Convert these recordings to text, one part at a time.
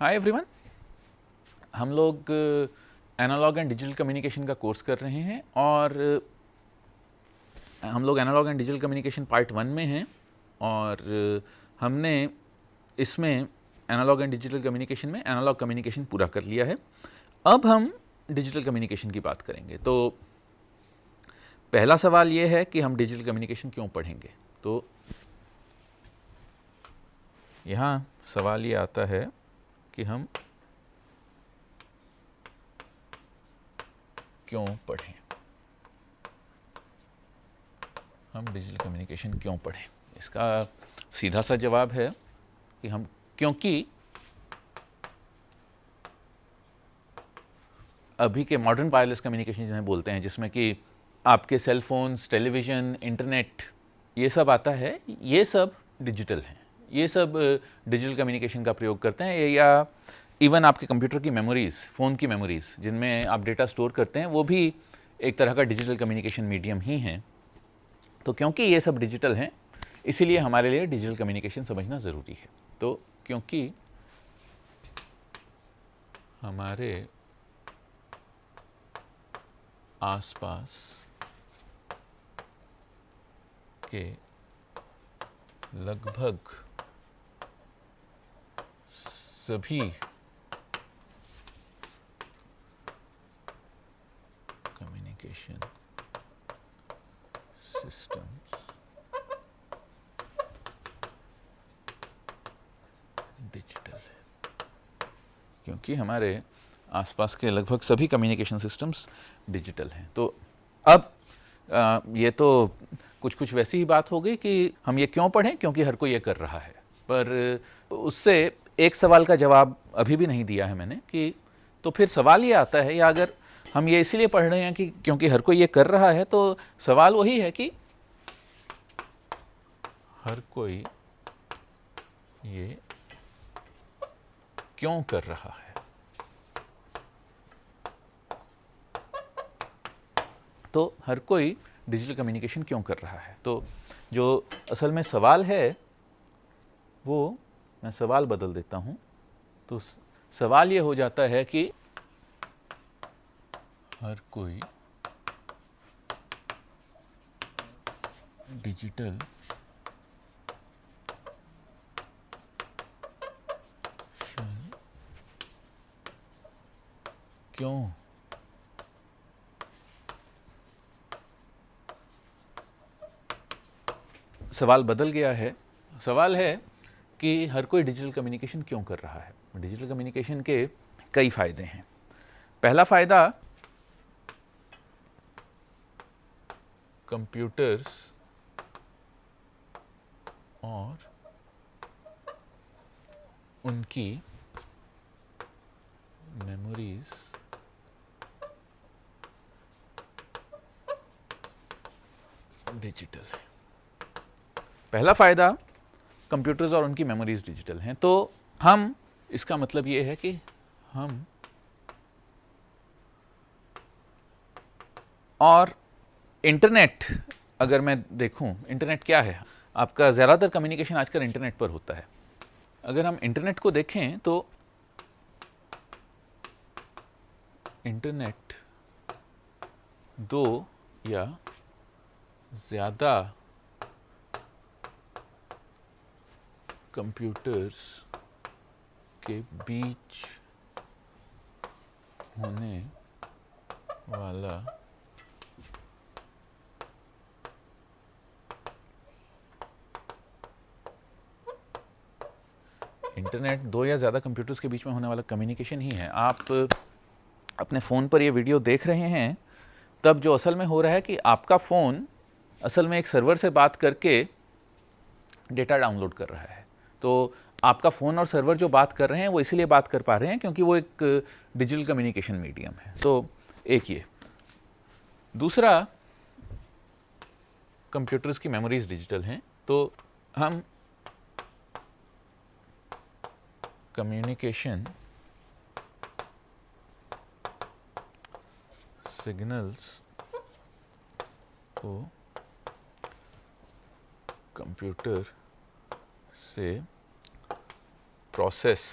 हाय everyone, हम लोग analog and digital communication का कोर्स कर रहे हैं और हम लोग analog and digital communication part 1 में हैं और हमने इसमें एनालॉग एंड डिजिटल कम्युनिकेशन में एनालॉग कम्युनिकेशन पूरा कर लिया है। अब हम डिजिटल कम्युनिकेशन की बात करेंगे। तो पहला सवाल ये है कि हम डिजिटल कम्युनिकेशन क्यों पढ़ेंगे। तो यहाँ सवाल ये आता है कि हम क्यों पढ़ें, हम डिजिटल कम्युनिकेशन क्यों पढ़ें। इसका सीधा सा जवाब है कि हम क्योंकि अभी के मॉडर्न वायरलेस कम्युनिकेशन जिन्हें बोलते हैं, जिसमें कि आपके सेल फोन्स, टेलीविज़न, इंटरनेट, ये सब आता है, ये सब डिजिटल हैं। ये सब डिजिटल कम्युनिकेशन का प्रयोग करते हैं। या इवन आपके कंप्यूटर की मेमोरीज़, फ़ोन की मेमोरीज़ जिनमें आप डेटा स्टोर करते हैं, वो भी एक तरह का डिजिटल कम्युनिकेशन मीडियम ही हैं। तो क्योंकि ये सब डिजिटल हैं, इसीलिए हमारे लिए डिजिटल कम्युनिकेशन समझना ज़रूरी है। तो क्योंकि हमारे आसपास के लगभग सभी कम्युनिकेशन सिस्टम्स डिजिटल है। क्योंकि हमारे आसपास के लगभग सभी कम्युनिकेशन सिस्टम्स डिजिटल हैं। तो अब ये तो कुछ वैसी ही बात हो गई कि हम ये क्यों पढ़ें, क्योंकि हर कोई ये कर रहा है। पर उससे एक सवाल का जवाब अभी भी नहीं दिया है मैंने कि तो फिर सवाल ये आता है, या अगर हम ये इसीलिए पढ़ रहे हैं कि क्योंकि हर कोई ये कर रहा है, तो सवाल वही है कि हर कोई ये क्यों कर रहा है। तो हर कोई डिजिटल कम्युनिकेशन क्यों कर रहा है। तो जो असल में सवाल है, वो मैं सवाल बदल देता हूं। तो सवाल ये हो जाता है कि हर कोई डिजिटल क्यों सवाल बदल गया है। सवाल है कि हर कोई डिजिटल कम्युनिकेशन क्यों कर रहा है। डिजिटल कम्युनिकेशन के कई फायदे हैं। पहला फायदा, कंप्यूटर्स और उनकी मेमोरीज डिजिटल है। पहला फायदा, कंप्यूटर्स और उनकी मेमोरीज डिजिटल हैं। तो हम, इसका मतलब ये है कि हम और इंटरनेट, अगर मैं देखूं इंटरनेट क्या है, आपका ज़्यादातर कम्युनिकेशन आजकल इंटरनेट पर होता है। अगर हम इंटरनेट को देखें तो इंटरनेट दो या ज़्यादा कंप्यूटर्स के बीच होने वाला इंटरनेट दो या ज़्यादा कंप्यूटर्स के बीच में होने वाला कम्युनिकेशन ही है। आप अपने फ़ोन पर ये वीडियो देख रहे हैं, तब जो असल में हो रहा है कि आपका फ़ोन असल में एक सर्वर से बात करके डेटा डाउनलोड कर रहा है। तो आपका फ़ोन और सर्वर जो बात कर रहे हैं, वो इसीलिए बात कर पा रहे हैं क्योंकि वो एक डिजिटल कम्युनिकेशन मीडियम है। तो एक ये। दूसरा, कंप्यूटर्स की मेमोरीज डिजिटल हैं। तो हम कम्युनिकेशन सिग्नल्स को कंप्यूटर से प्रोसेस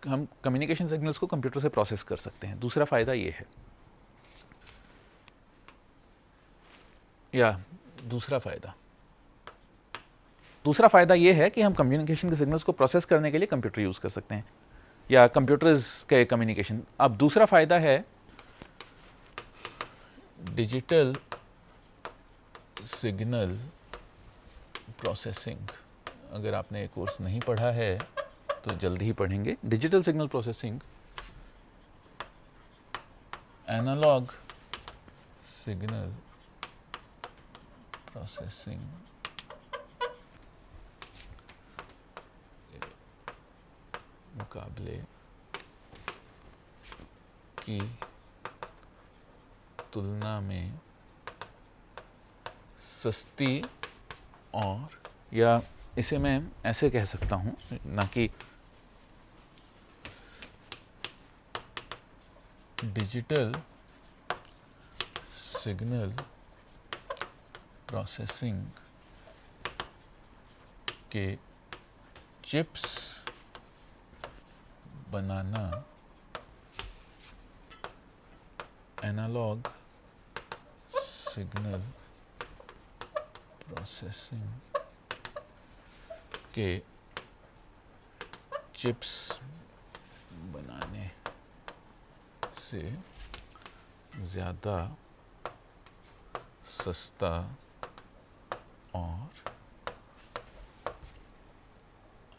हम कम्युनिकेशन सिग्नल्स को कंप्यूटर से प्रोसेस कर सकते हैं। दूसरा फ़ायदा ये है, दूसरा फ़ायदा ये है कि हम कम्युनिकेशन के सिग्नल्स को प्रोसेस करने के लिए कंप्यूटर यूज़ कर सकते हैं या कंप्यूटर्स के कम्युनिकेशन। अब दूसरा फ़ायदा है डिजिटल सिग्नल प्रोसेसिंग। अगर आपने ये कोर्स नहीं पढ़ा है तो जल्दी ही पढ़ेंगे। Digital signal processing analog signal processing मुकाबले की तुलना में सस्ती और, या इसे मैं ऐसे कह सकता हूँ, ना कि डिजिटल सिग्नल प्रोसेसिंग के चिप्स बनाना एनालॉग सिग्नल प्रोसेसिंग के चिप्स बनाने से ज़्यादा सस्ता और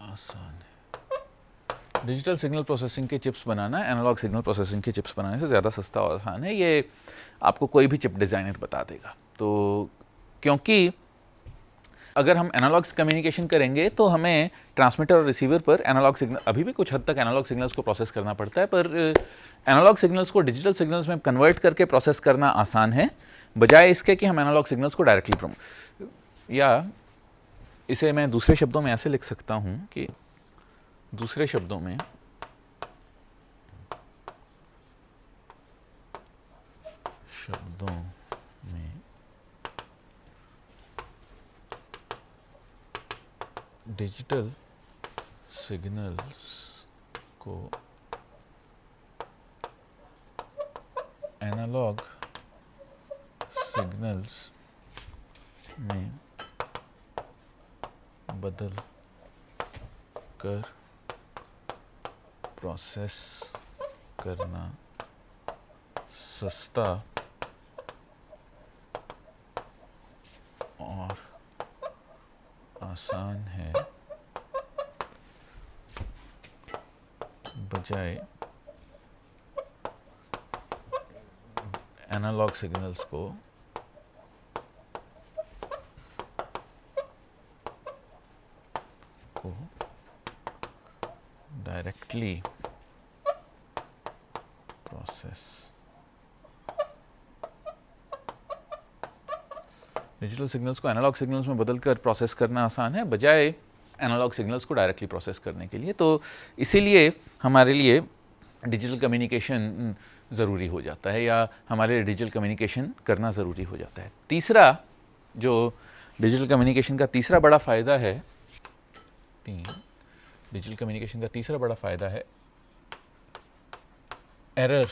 आसान है। डिजिटल सिग्नल प्रोसेसिंग के चिप्स बनाना एनालॉग सिग्नल प्रोसेसिंग के चिप्स बनाने से ज़्यादा सस्ता और आसान है। ये आपको कोई भी चिप डिज़ाइनर बता देगा। तो क्योंकि अगर हम एनालॉग कम्युनिकेशन करेंगे तो हमें ट्रांसमीटर और रिसीवर पर एनालॉग सिग्नल, अभी भी कुछ हद तक एनालॉग सिग्नल्स को प्रोसेस करना पड़ता है, पर एनालॉग सिग्नल्स को डिजिटल सिग्नल्स में कन्वर्ट करके प्रोसेस करना आसान है, बजाय इसके कि हम एनालॉग सिग्नल्स को डायरेक्टली या इसे मैं दूसरे शब्दों में ऐसे लिख सकता हूँ कि दूसरे शब्दों में डिजिटल सिग्नल्स को एनालॉग सिग्नल्स में बदल कर प्रोसेस करना सस्ता और आसान है, बजाय एनालॉग सिग्नल्स को डायरेक्टली प्रोसेस। डिजिटल सिग्नल्स को एनालॉग सिग्नल्स में बदलकर प्रोसेस करना आसान है, बजाय एनालॉग सिग्नल्स को डायरेक्टली प्रोसेस करने के लिए। तो इसीलिए हमारे लिए डिजिटल कम्युनिकेशन ज़रूरी हो जाता है, या हमारे लिए डिजिटल कम्युनिकेशन करना ज़रूरी हो जाता है। तीसरा जो डिजिटल कम्युनिकेशन का तीसरा बड़ा फ़ायदा है, डिजिटल कम्युनिकेशन का तीसरा बड़ा फ़ायदा है error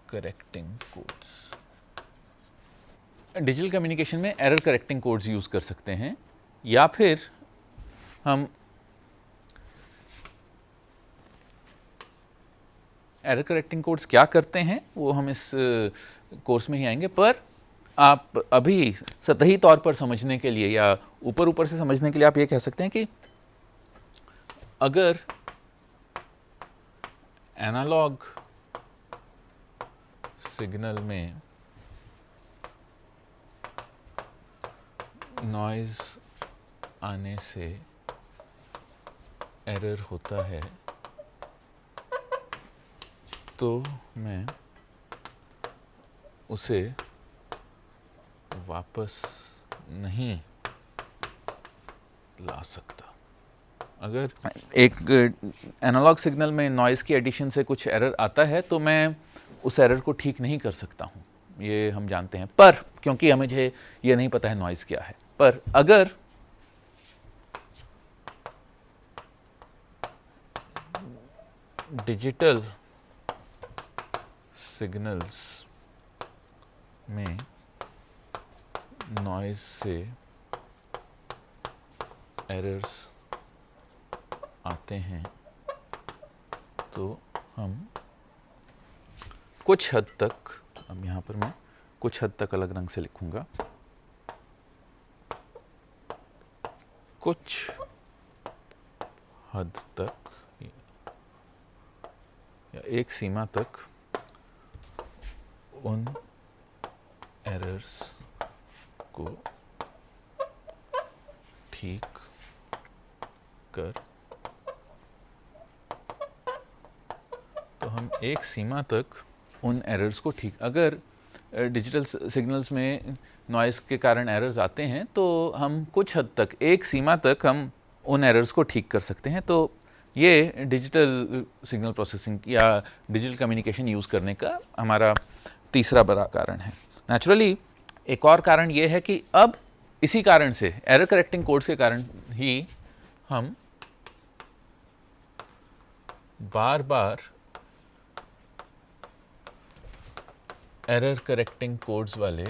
correcting codes. Digital communication में एरर करेक्टिंग कोड्स यूज़ कर सकते हैं, या फिर हम एरर करेक्टिंग कोड्स क्या करते हैं वो हम इस कोर्स में ही आएंगे, पर आप अभी सतही तौर पर समझने के लिए या ऊपर ऊपर से समझने के लिए आप ये कह सकते हैं कि अगर एनालॉग सिग्नल में नॉइज़ आने से एरर होता है तो मैं उसे वापस नहीं ला सकता। अगर एक एनालॉग सिग्नल में नॉइज़ की एडिशन से कुछ एरर आता है तो मैं उस एरर को ठीक नहीं कर सकता हूँ, ये हम जानते हैं, पर क्योंकि मुझे ये नहीं पता है नॉइज़ क्या है। पर अगर डिजिटल सिग्नल्स में नॉइज़ से एरर्स आते हैं तो हम कुछ हद तक, अब यहाँ पर मैं कुछ हद तक अलग रंग से लिखूंगा, कुछ हद तक या एक सीमा तक उन एरर्स को ठीक कर, तो हम एक सीमा तक उन एरर्स को ठीक, अगर डिजिटल सिग्नल्स में नॉइज़ के कारण एरर्स आते हैं तो हम कुछ हद तक, एक सीमा तक हम उन एरर्स को ठीक कर सकते हैं। तो ये डिजिटल सिग्नल प्रोसेसिंग या डिजिटल कम्युनिकेशन यूज़ करने का हमारा तीसरा बड़ा कारण है। नेचुरली एक और कारण ये है कि अब इसी कारण से, एरर करेक्टिंग कोड्स के कारण ही हम बार बार एरर करेक्टिंग कोड्स वाले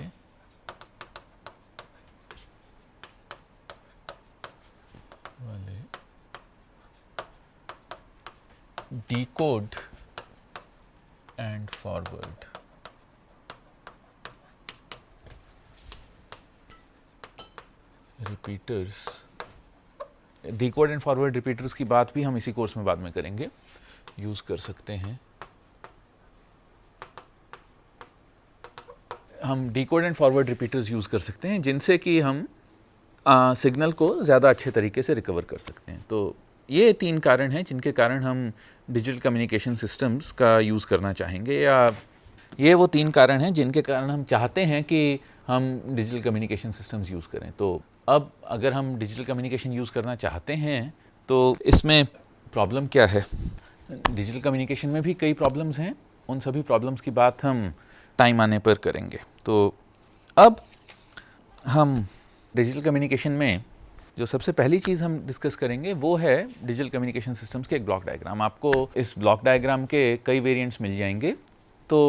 decode and forward repeaters, decode and forward repeaters की बात भी हम इसी कोर्स में बाद में करेंगे, यूज़ कर सकते हैं। हम decode and forward repeaters use कर सकते हैं जिनसे कि हम सिग्नल को ज़्यादा अच्छे तरीके से रिकवर कर सकते हैं। तो ये तीन कारण हैं जिनके कारण हम डिजिटल कम्युनिकेशन सिस्टम्स का यूज़ करना चाहेंगे, या ये वो तीन कारण हैं जिनके कारण हम चाहते हैं कि हम डिजिटल कम्युनिकेशन सिस्टम्स यूज़ करें। तो अब अगर हम डिजिटल कम्युनिकेशन यूज़ करना चाहते हैं तो इसमें प्रॉब्लम क्या है? डिजिटल कम्युनिकेशन में भी कई प्रॉब्लम्स हैं, उन सभी प्रॉब्लम्स की बात हम टाइम आने पर करेंगे। तो अब हम डिजिटल कम्युनिकेशन में जो सबसे पहली चीज़ हम डिस्कस करेंगे वो है डिजिटल कम्युनिकेशन सिस्टम्स के एक ब्लॉक डायग्राम। आपको इस ब्लॉक डायग्राम के कई वेरिएंट्स मिल जाएंगे। तो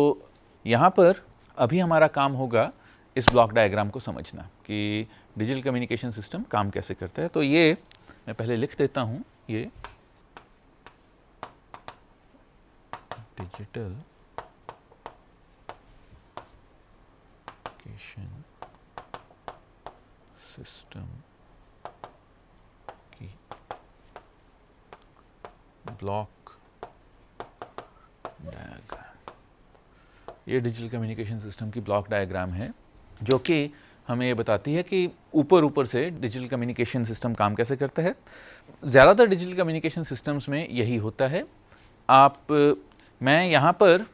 यहाँ पर अभी हमारा काम होगा इस ब्लॉक डायग्राम को समझना कि डिजिटल कम्युनिकेशन सिस्टम काम कैसे करता है। तो ये मैं पहले लिख देता हूँ, ये डिजिटल सिस्टम की ब्लॉक डायग्राम, ये डिजिटल कम्युनिकेशन सिस्टम की ब्लॉक डायग्राम है जो कि हमें ये बताती है कि ऊपर से डिजिटल कम्युनिकेशन सिस्टम काम कैसे करता है। ज़्यादातर डिजिटल कम्युनिकेशन सिस्टम्स में यही होता है। मैं यहाँ पर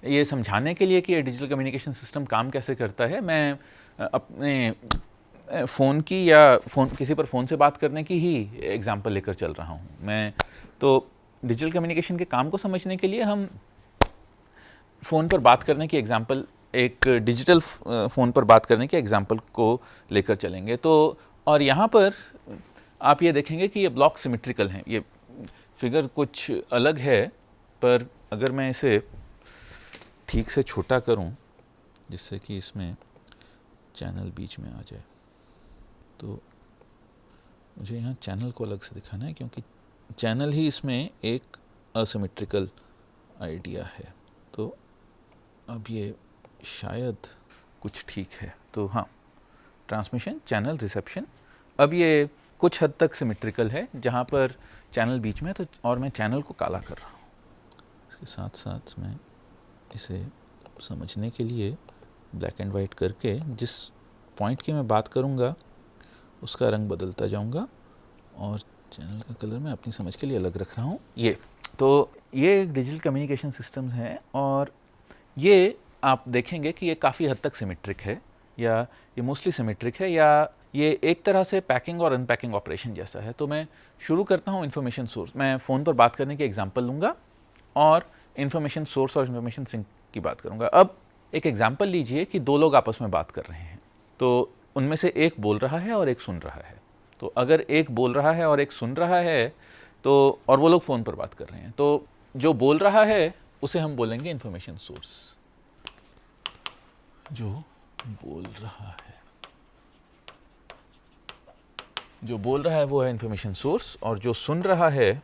ये समझाने के लिए कि ये डिजिटल कम्युनिकेशन सिस्टम काम कैसे करता है, मैं अपने फ़ोन की या किसी पर फ़ोन से बात करने की ही एग्जांपल लेकर चल रहा हूँ मैं। तो डिजिटल कम्युनिकेशन के काम को समझने के लिए हम फ़ोन पर बात करने की एग्जांपल, एक डिजिटल फ़ोन पर बात करने के एग्जांपल को लेकर चलेंगे। तो और यहाँ पर आप ये देखेंगे कि ये ब्लॉक सिमेट्रिकल हैं। ये फिगर कुछ अलग है, पर अगर मैं इसे ठीक से छोटा करूं जिससे कि इसमें चैनल बीच में आ जाए, तो मुझे यहाँ चैनल को अलग से दिखाना है क्योंकि चैनल ही इसमें एक असिमेट्रिकल आइडिया है। तो अब ये शायद कुछ ठीक है। तो हाँ, ट्रांसमिशन, चैनल, रिसेप्शन, अब ये कुछ हद तक सिमेट्रिकल है जहाँ पर चैनल बीच में है। तो और मैं चैनल को काला कर रहा हूँ। इसके साथ साथ मैं इसे समझने के लिए ब्लैक एंड वाइट करके जिस पॉइंट की मैं बात करूँगा उसका रंग बदलता जाऊँगा, और चैनल का कलर मैं अपनी समझ के लिए अलग रख रहा हूँ। ये डिजिटल कम्युनिकेशन सिस्टम्स हैं और ये आप देखेंगे कि ये काफ़ी हद तक सिमेट्रिक है, या ये मोस्टली सिमेट्रिक है, या ये एक तरह से पैकिंग और अनपैकिंग ऑपरेशन जैसा है। तो मैं शुरू करता हूँ इन्फॉर्मेशन सोर्स। मैं फ़ोन पर बात करने की एग्जांपल लूँगा और इन्फॉर्मेशन सोर्स और इन्फॉर्मेशन सिंक की बात करूँगा। अब एक एग्जांपल लीजिए कि दो लोग आपस में बात कर रहे हैं, तो उनमें से एक बोल रहा है और एक सुन रहा है। तो अगर एक बोल रहा है और एक सुन रहा है तो और वो लोग फ़ोन पर बात कर रहे हैं, तो जो बोल रहा है उसे हम बोलेंगे इंफॉर्मेशन सोर्स। जो बोल रहा है वो है इंफॉर्मेशन सोर्स, और जो सुन रहा है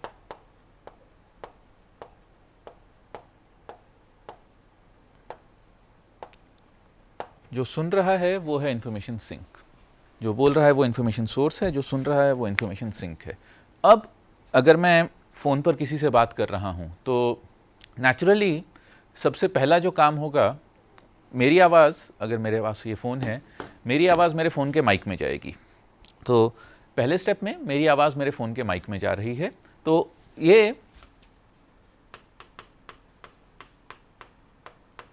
वो है इंफॉर्मेशन सिंक। जो बोल रहा है वो इंफॉर्मेशन सोर्स है, जो सुन रहा है वो इंफॉर्मेशन सिंक है। अब अगर मैं फ़ोन पर किसी से बात कर रहा हूँ तो नेचुरली सबसे पहला जो काम होगा, मेरी आवाज़, अगर मेरे पास ये फ़ोन है, मेरी आवाज़ मेरे फ़ोन के माइक में जाएगी। तो पहले स्टेप में मेरी आवाज़ मेरे फ़ोन के माइक में जा रही है, तो ये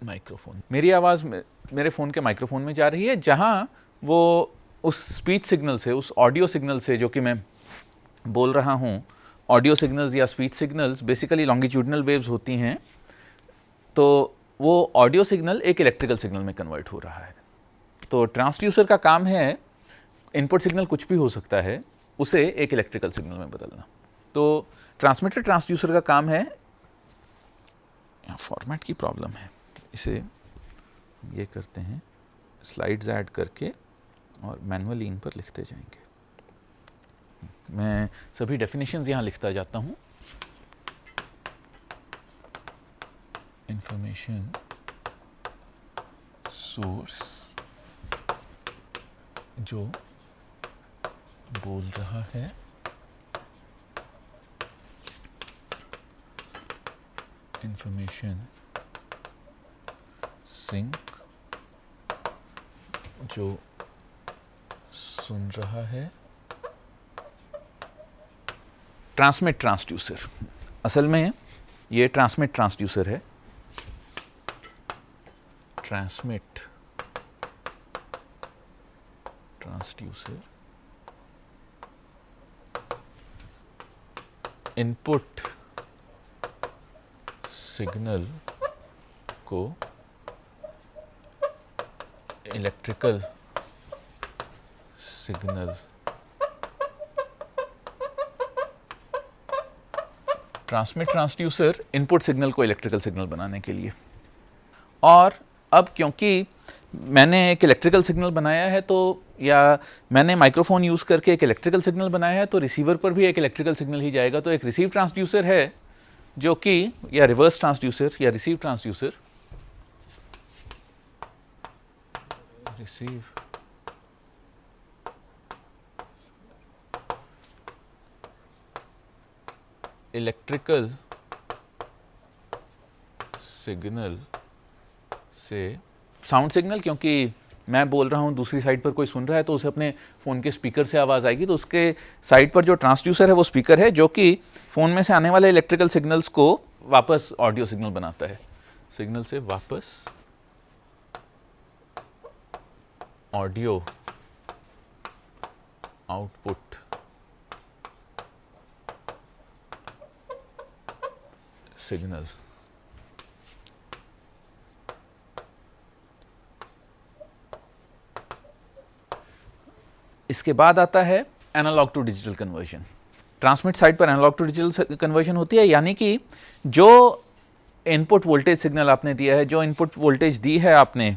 माइक्रोफोन, मेरी आवाज़ मेरे फ़ोन के माइक्रोफोन में जा रही है, जहाँ वो उस स्पीच सिग्नल से, उस ऑडियो सिग्नल से जो कि मैं बोल रहा हूँ, ऑडियो सिग्नल्स या speech signals basically longitudinal waves होती हैं, तो वो ऑडियो सिग्नल एक इलेक्ट्रिकल सिग्नल में कन्वर्ट हो रहा है। तो ट्रांसड्यूसर का काम है, इनपुट सिग्नल कुछ भी हो सकता है, उसे एक इलेक्ट्रिकल सिग्नल में बदलना। तो ट्रांसमीटर ट्रांसड्यूसर का काम है, यहाँ फॉर्मेट की प्रॉब्लम है, इसे ये करते हैं स्लाइड्स ऐड करके और मैनुअली इन पर लिखते जाएंगे। मैं सभी डेफिनेशंस यहाँ लिखता जाता हूँ। इंफॉर्मेशन सोर्स जो बोल रहा है, इंफॉर्मेशन सिंक जो सुन रहा है, ट्रांसमिट ट्रांसड्यूसर। असल में ये ट्रांसमिट ट्रांसड्यूसर है, ट्रांसमिट ट्रांसड्यूसर इनपुट सिग्नल को electrical signal, transmit transducer input signal को इलेक्ट्रिकल सिग्नल बनाने के लिए। और अब क्योंकि मैंने एक इलेक्ट्रिकल सिग्नल बनाया है, तो या मैंने माइक्रोफोन यूज़ करके एक इलेक्ट्रिकल सिग्नल बनाया है, तो रिसीवर पर भी एक इलेक्ट्रिकल सिग्नल ही जाएगा। तो एक रिसीव ट्रांसड्यूसर है जो कि, या रिवर्स ट्रांसड्यूसर या receive transducer, receive electrical signal से साउंड सिग्नल, क्योंकि मैं बोल रहा हूँ, दूसरी साइड पर कोई सुन रहा है, तो उसे अपने फ़ोन के स्पीकर से आवाज़ आएगी, तो उसके साइड पर जो ट्रांसड्यूसर है वो स्पीकर है, जो कि फ़ोन में से आने वाले इलेक्ट्रिकल सिग्नल्स को वापस ऑडियो सिग्नल बनाता है, सिग्नल से वापस ऑडियो आउटपुट सिग्नल। इसके बाद आता है analog to digital conversion. Transmit side पर एनालॉग टू डिजिटल कन्वर्जन होती है, यानी कि जो इनपुट वोल्टेज सिग्नल आपने दिया है, जो इनपुट वोल्टेज दी है आपने,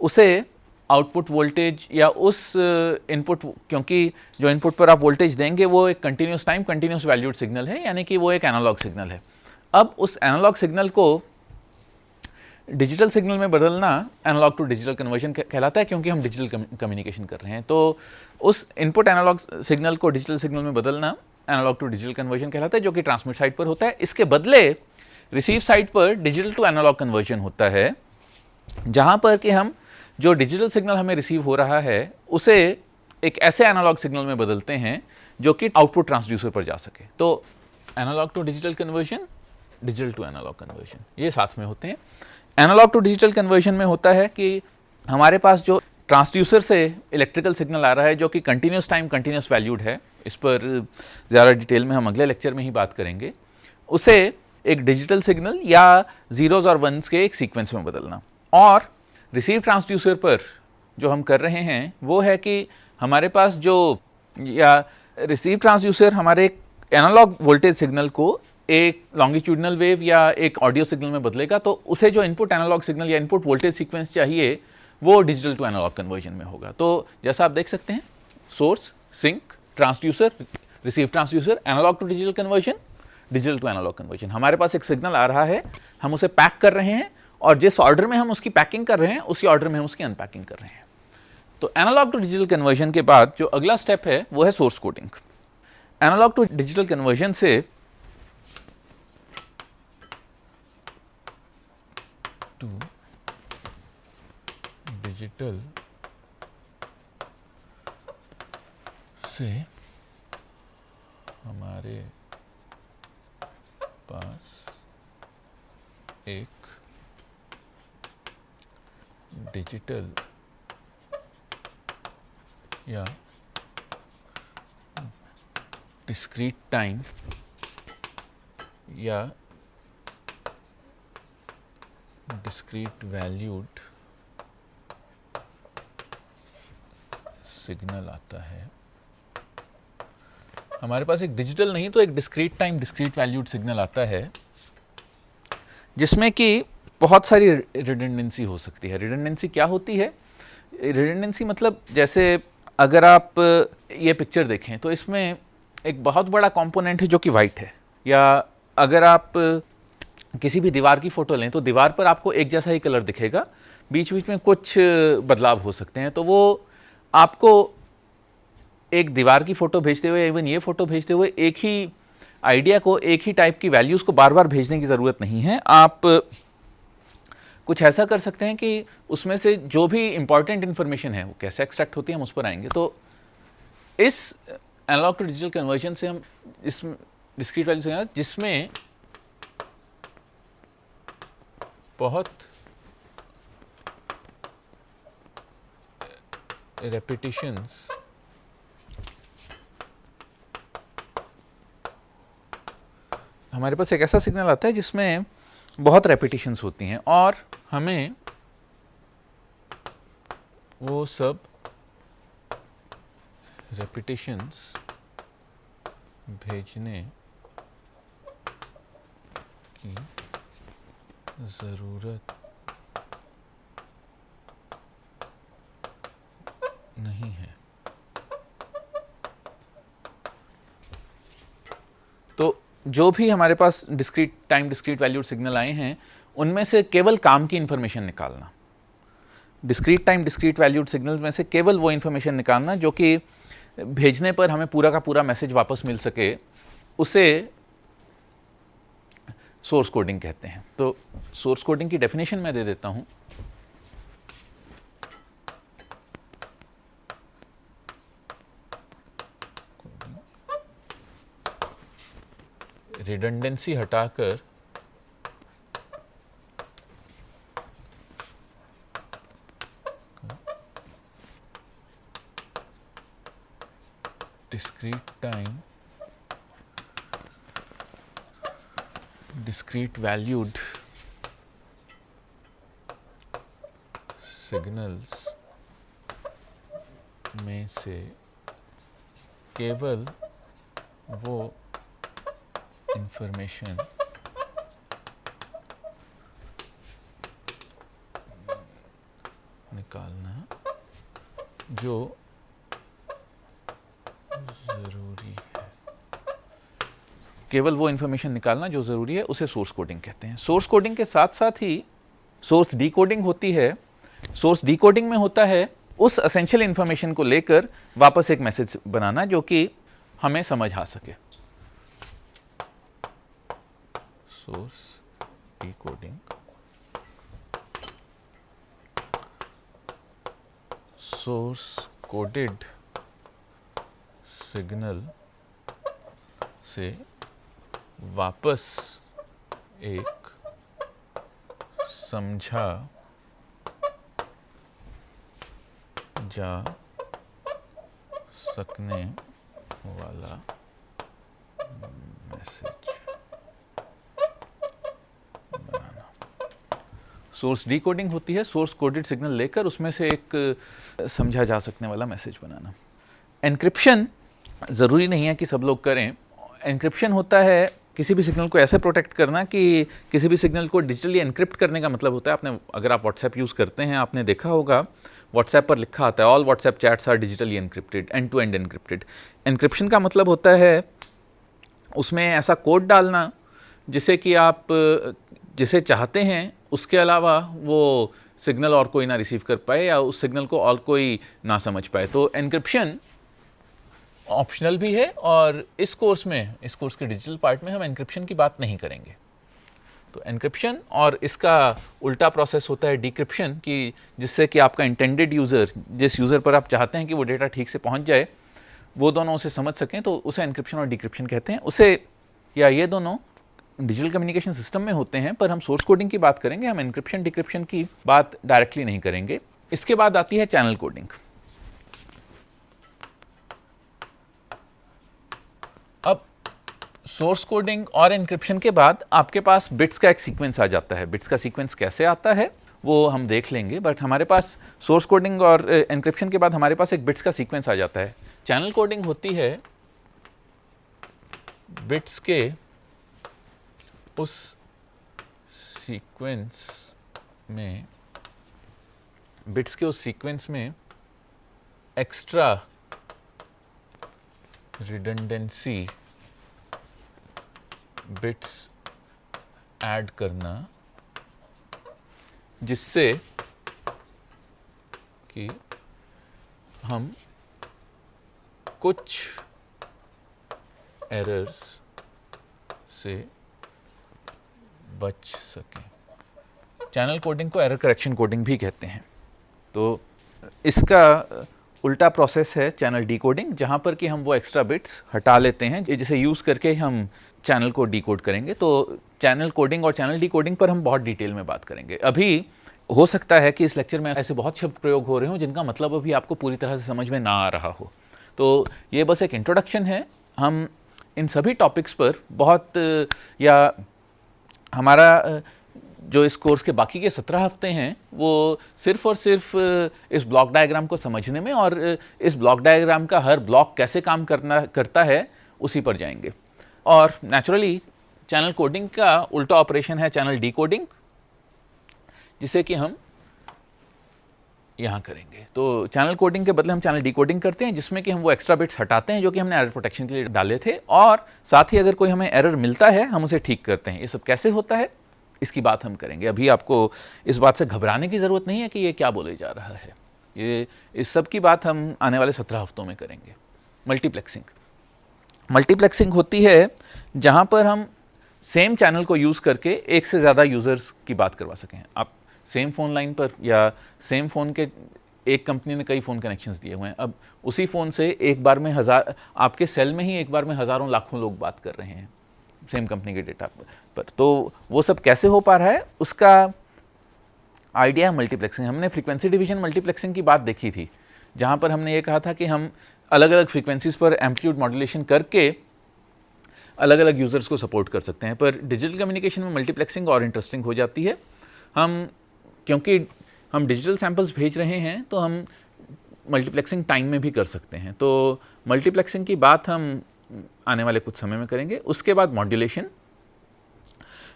उसे आउटपुट वोल्टेज या उस इनपुट, क्योंकि जो इनपुट पर आप वोल्टेज देंगे वो एक continuous time continuous valued signal है, यानी कि वो एक एनालॉग सिग्नल है। अब उस एनालॉग सिग्नल को डिजिटल सिग्नल में बदलना एनालॉग टू डिजिटल कन्वर्जन कहलाता है, क्योंकि हम डिजिटल कम्युनिकेशन कर रहे हैं। तो उस इनपुट एनालॉग सिग्नल को डिजिटल सिग्नल में बदलना एनालॉग टू डिजिटल कन्वर्जन कहलाता है, जो कि ट्रांसमिट साइड पर होता है। इसके बदले रिसीव साइड पर डिजिटल टू एनालॉग कन्वर्जन होता है, जहां पर कि हम जो डिजिटल सिग्नल हमें रिसीव हो रहा है उसे एक ऐसे एनालॉग सिग्नल में बदलते हैं जो कि आउटपुट ट्रांसड्यूसर पर जा सके। तो analog to digital conversion, digital to analog conversion, ये साथ में होते हैं। एनालॉग टू डिजिटल कन्वर्जन में होता है कि हमारे पास जो ट्रांसड्यूसर से इलेक्ट्रिकल सिग्नल आ रहा है, जो कि कंटिन्यूस टाइम कंटिन्यूस वैल्यूड है, इस पर ज़्यादा डिटेल में हम अगले लेक्चर में ही बात करेंगे, उसे एक डिजिटल सिग्नल या जीरोज और वंस के एक सीक्वेंस में बदलना। और रिसीव ट्रांसड्यूसर पर जो हम कर रहे हैं वो है कि हमारे पास जो, या रिसीव ट्रांसड्यूसर हमारे एनालॉग वोल्टेज सिग्नल को एक लॉन्गिट्यूडनल वेव या एक ऑडियो सिग्नल में बदलेगा, तो उसे जो इनपुट एनालॉग सिग्नल या इनपुट वोल्टेज सीक्वेंस चाहिए वो डिजिटल टू एनालॉग कन्वर्जन में होगा। तो जैसा आप देख सकते हैं, source, sink, transducer, receive transducer, analog to digital conversion, digital to analog conversion. हमारे पास एक सिग्नल आ रहा है, हम उसे पैक कर रहे हैं और जिस ऑर्डर में हम उसकी पैकिंग कर रहे हैं उसी ऑर्डर में हम उसकी अनपैकिंग कर रहे हैं। तो एनालॉग टू डिजिटल कन्वर्जन के बाद जो अगला स्टेप है वो है source coding. Analog to digital conversion से टू डिजिटल से हमारे पास एक डिजिटल या डिस्क्रीट टाइम या डिस्क्रीट वैल्यूड सिग्नल आता है। हमारे पास एक डिजिटल नहीं तो एक discrete time discrete valued signal आता है जिसमें कि बहुत सारी रिडंडेंसी हो सकती है। रिडंडेंसी क्या होती है? रिडंडेंसी मतलब जैसे अगर आप ये पिक्चर देखें तो इसमें एक बहुत बड़ा कंपोनेंट है जो कि वाइट है, या अगर आप किसी भी दीवार की फ़ोटो लें तो दीवार पर आपको एक जैसा ही कलर दिखेगा, बीच बीच में कुछ बदलाव हो सकते हैं। तो वो आपको एक दीवार की फ़ोटो भेजते हुए, इवन ये फ़ोटो भेजते हुए एक ही आइडिया को, एक ही टाइप की वैल्यूज़ को बार बार भेजने की ज़रूरत नहीं है। आप कुछ ऐसा कर सकते हैं कि उसमें से जो भी इंपॉर्टेंट इन्फॉर्मेशन है वो कैसे एक्सट्रैक्ट होती है, हम उस पर आएंगे। तो इस एनालॉग टू डिजिटल कन्वर्जन से हम इस डिस्क्रीट वैल्यू से जिसमें बहुत रेपिटिशंस हमारे पास एक ऐसा सिग्नल आता है जिसमें बहुत रेपिटिशंस होती हैं और हमें वो सब रेपिटिशंस भेजने की ज़रूरत नहीं है। तो जो भी हमारे पास discrete time discrete valued signal आए हैं उनमें से केवल काम की इंफॉर्मेशन निकालना, discrete time discrete valued signal में से केवल वो इंफॉर्मेशन निकालना जो कि भेजने पर हमें पूरा का पूरा मैसेज वापस मिल सके, उसे सोर्स कोडिंग कहते हैं। तो सोर्स कोडिंग की डेफिनेशन मैं दे देता हूं। रिडंडेंसी हटाकर discrete time discrete valued signals में से केवल वो इंफॉर्मेशन निकालना जो ज़रूरी है, केवल वो इंफॉर्मेशन निकालना जो ज़रूरी है, उसे सोर्स कोडिंग कहते हैं। सोर्स कोडिंग के साथ साथ ही सोर्स डिकोडिंग होती है। सोर्स डिकोडिंग में होता है उस एसेंशियल इंफॉर्मेशन को लेकर वापस एक मैसेज बनाना जो कि हमें समझ आ सके। Source decoding, source coded signal से वापस एक समझा जा सकने वाला मैसेज बनाना। सोर्स डिकोडिंग होती है सोर्स कोडेड सिग्नल लेकर उसमें से एक समझा जा सकने वाला मैसेज बनाना। एन्क्रिप्शन ज़रूरी नहीं है कि सब लोग करें। एन्क्रिप्शन होता है किसी भी सिग्नल को ऐसे प्रोटेक्ट करना कि किसी भी सिग्नल को डिजिटली एनक्रिप्ट करने का मतलब होता है, आपने अगर आप व्हाट्सएप यूज़ करते हैं आपने देखा होगा व्हाट्सएप पर लिखा आता है all WhatsApp chats are digitally encrypted, end to end encrypted. Encryption का मतलब होता है उसमें ऐसा कोड डालना जिसे कि आप जिसे चाहते हैं उसके अलावा वो सिग्नल और कोई ना रिसीव कर पाए या उस सिग्नल को और कोई ना समझ पाए। तो एनक्रिप्शन ऑप्शनल भी है और इस कोर्स के डिजिटल पार्ट में हम एनक्रिप्शन की बात नहीं करेंगे। तो एनक्रिप्शन और इसका उल्टा प्रोसेस होता है डिक्रिप्शन, कि जिससे कि आपका इंटेंडेड यूज़र, जिस यूज़र पर आप चाहते हैं कि वो डेटा ठीक से पहुंच जाए, वो दोनों उसे समझ सकें, तो उसे एनक्रिप्शन और डिक्रिप्शन कहते हैं। उसे या ये दोनों डिजिटल कम्युनिकेशन सिस्टम में होते हैं, पर हम सोर्स कोडिंग की बात करेंगे, हम एनक्रिप्शन डिक्रिप्शन की बात डायरेक्टली नहीं करेंगे। इसके बाद आती है चैनल कोडिंग। अब सोर्स कोडिंग और एनक्रिप्शन के बाद आपके पास बिट्स का एक सीक्वेंस आ जाता है। बिट्स का सीक्वेंस कैसे आता है वो हम देख लेंगे, बट हमारे पास सोर्स कोडिंग और एनक्रिप्शन के बाद हमारे पास एक बिट्स का सीक्वेंस आ जाता है। चैनल कोडिंग होती है बिट्स के उस सीक्वेंस में एक्स्ट्रा रिडंडेंसी बिट्स ऐड करना, जिससे कि हम कुछ एरर्स से बच सकें। चैनल कोडिंग को एरर करेक्शन कोडिंग भी कहते हैं। तो इसका उल्टा प्रोसेस है चैनल डिकोडिंग, जहाँ पर कि हम वो एक्स्ट्रा बिट्स हटा लेते हैं जिसे यूज़ करके हम चैनल को डिकोड करेंगे। तो चैनल कोडिंग और चैनल डिकोडिंग पर हम बहुत डिटेल में बात करेंगे। अभी हो सकता है कि इस लेक्चर में ऐसे बहुत शब्द प्रयोग हो रहे हों जिनका मतलब अभी आपको पूरी तरह से समझ में ना आ रहा हो, तो ये बस एक इंट्रोडक्शन है। हम इन सभी टॉपिक्स पर बहुत या हमारा जो इस कोर्स के बाकी के 17 हफ्ते हैं वो सिर्फ और सिर्फ इस ब्लॉक डायग्राम को समझने में और इस ब्लॉक डायग्राम का हर ब्लॉक कैसे काम करता है उसी पर जाएंगे। और नेचुरली चैनल कोडिंग का उल्टा ऑपरेशन है चैनल डिकोडिंग, जिसे कि हम यहाँ करेंगे। तो चैनल कोडिंग के बदले हम चैनल डिकोडिंग करते हैं, जिसमें कि हम वो एक्स्ट्रा बिट्स हटाते हैं जो कि हमने एरर प्रोटेक्शन के लिए डाले थे, और साथ ही अगर कोई हमें एरर मिलता है हम उसे ठीक करते हैं। ये सब कैसे होता है इसकी बात हम करेंगे। अभी आपको इस बात से घबराने की ज़रूरत नहीं है कि ये क्या बोले जा रहा है, ये इस सब की बात हम आने वाले 17 हफ्तों में करेंगे। मल्टीप्लेक्सिंग होती है जहाँ पर हम सेम चैनल को यूज़ करके एक से ज़्यादा यूज़र्स की बात करवा सकें। आप सेम फ़ोन लाइन पर या सेम फ़ोन के एक कंपनी ने कई फ़ोन कनेक्शंस दिए हुए हैं, अब उसी फ़ोन से एक बार में आपके सेल में ही एक बार में हज़ारों लाखों लोग बात कर रहे हैं सेम कंपनी के डेटा पर। तो वो सब कैसे हो पा रहा है उसका आइडिया है मल्टीप्लेक्सिंग। हमने फ्रीक्वेंसी डिवीजन मल्टीप्लेक्सिंग की बात देखी थी, जहाँ पर हमने ये कहा था कि हम अलग अलग फ्रीक्वेंसीज पर एम्पलीट्यूड मॉड्यूलेशन करके अलग अलग यूज़र्स को सपोर्ट कर सकते हैं। पर डिजिटल कम्युनिकेशन में मल्टीप्लेक्सिंग और इंटरेस्टिंग हो जाती है। क्योंकि हम डिजिटल सैंपल्स भेज रहे हैं तो हम मल्टीप्लेक्सिंग टाइम में भी कर सकते हैं। तो मल्टीप्लेक्सिंग की बात हम आने वाले कुछ समय में करेंगे। उसके बाद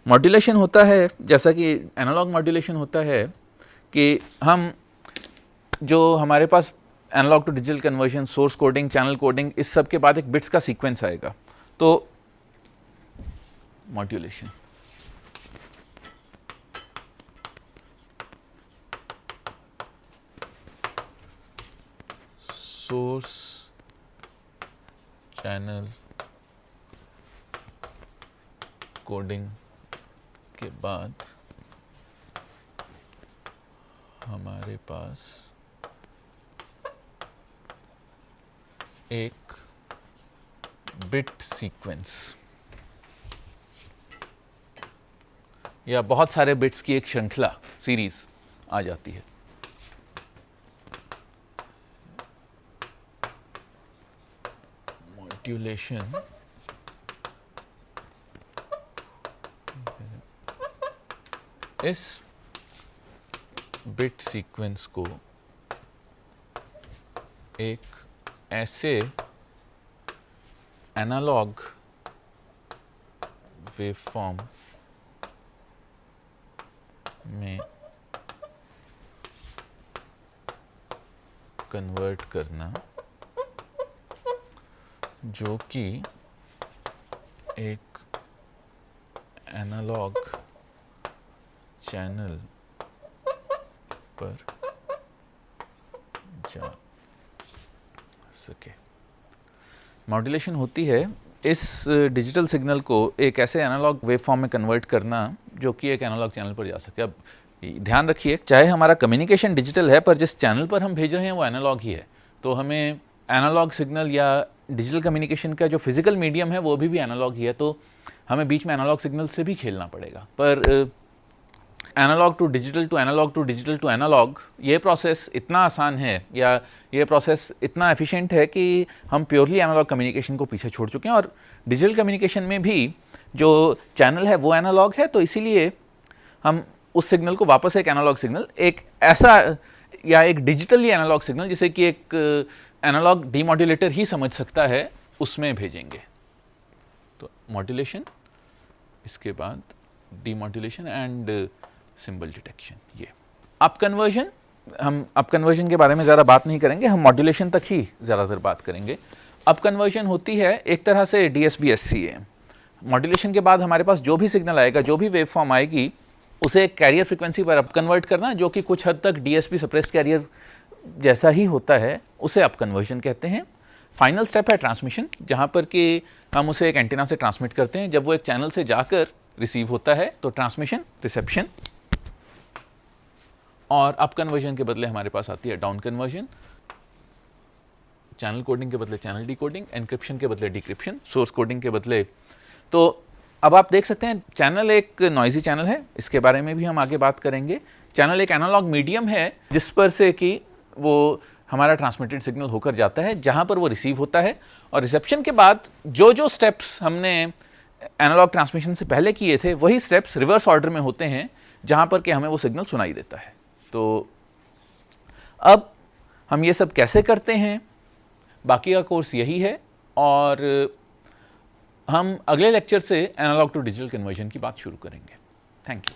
मॉड्यूलेशन होता है, जैसा कि एनालॉग मॉड्यूलेशन होता है कि हम जो हमारे पास analogue to digital conversion, source coding, channel coding, इस सब के बाद एक बिट्स का सीक्वेंस आएगा। तो मॉड्यूलेशन सोर्स, चैनल कोडिंग के बाद हमारे पास एक बिट सीक्वेंस या बहुत सारे बिट्स की एक श्रृंखला, सीरीज आ जाती है। मॉड्यूलेशन इस बिट सीक्वेंस को एक ऐसे एनालॉग वेवफॉर्म में कन्वर्ट करना जो कि एक एनालॉग चैनल पर जा सके। मॉड्यूलेशन होती है इस डिजिटल सिग्नल को एक ऐसे एनालॉग वेवफॉर्म में कन्वर्ट करना जो कि एक एनालॉग चैनल पर जा सके। अब ध्यान रखिए, चाहे हमारा कम्युनिकेशन डिजिटल है पर जिस चैनल पर हम भेज रहे हैं वो एनालॉग ही है, तो हमें एनालॉग सिग्नल या डिजिटल कम्युनिकेशन का जो फिजिकल मीडियम है वो भी एनालॉग ही है, तो हमें बीच में एनालॉग सिग्नल से भी खेलना पड़ेगा। पर analog to digital to analog to digital to analog ये प्रोसेस इतना आसान है या ये प्रोसेस इतना एफिशिएंट है कि हम प्योरली एनालॉग कम्युनिकेशन को पीछे छोड़ चुके हैं। और डिजिटल कम्युनिकेशन में भी जो चैनल है वो एनालॉग है, तो इसीलिए हम उस सिग्नल को वापस एक एनालॉग सिग्नल, एक ऐसा या एक डिजिटली एनालॉग सिग्नल जिसे कि एक एनालॉग डीमॉड्यूलेटर ही समझ सकता है, उसमें भेजेंगे। तो मॉड्यूलेशन, इसके बाद डीमॉड्यूलेशन एंड सिंबल डिटेक्शन। ये अप कन्वर्जन, हम अप कन्वर्जन के बारे में ज़्यादा बात नहीं करेंगे, हम मॉड्यूलेशन तक ही ज़्यादातर बात करेंगे। अप कन्वर्जन होती है एक तरह से DSB-SCA। मॉड्यूलेशन के बाद हमारे पास जो भी सिग्नल आएगा, जो भी वेवफॉर्म आएगी, उसे कैरियर फ्रीक्वेंसी पर अप कन्वर्ट करना, जो कि कुछ हद तक DSP सप्रेस्ड कैरियर जैसा ही होता है, उसे अप कन्वर्जन कहते हैं। फाइनल स्टेप है ट्रांसमिशन, जहाँ पर कि हम उसे एक एंटीना से ट्रांसमिट करते हैं। जब वो एक चैनल से जाकर रिसीव होता है तो ट्रांसमिशन, रिसेप्शन। और अप कन्वर्जन के बदले हमारे पास आती है डाउन कन्वर्जन, चैनल कोडिंग के बदले चैनल डिकोडिंग, एन्क्रिप्शन के बदले डिक्रिप्शन, सोर्स कोडिंग के बदले। तो अब आप देख सकते हैं चैनल एक नॉइजी चैनल है, इसके बारे में भी हम आगे बात करेंगे। चैनल एक एनालॉग मीडियम है जिस पर से कि वो हमारा ट्रांसमिटेड सिग्नल होकर जाता है, जहाँ पर वो रिसीव होता है। और रिसेप्शन के बाद जो जो स्टेप्स हमने एनालॉग ट्रांसमिशन से पहले किए थे, वही स्टेप्स रिवर्स ऑर्डर में होते हैं, जहाँ पर कि हमें वो सिग्नल सुनाई देता है। तो अब हम ये सब कैसे करते हैं, बाकी का कोर्स यही है, और हम अगले लेक्चर से एनालॉग टू डिजिटल कन्वर्जन की बात शुरू करेंगे। Thank you.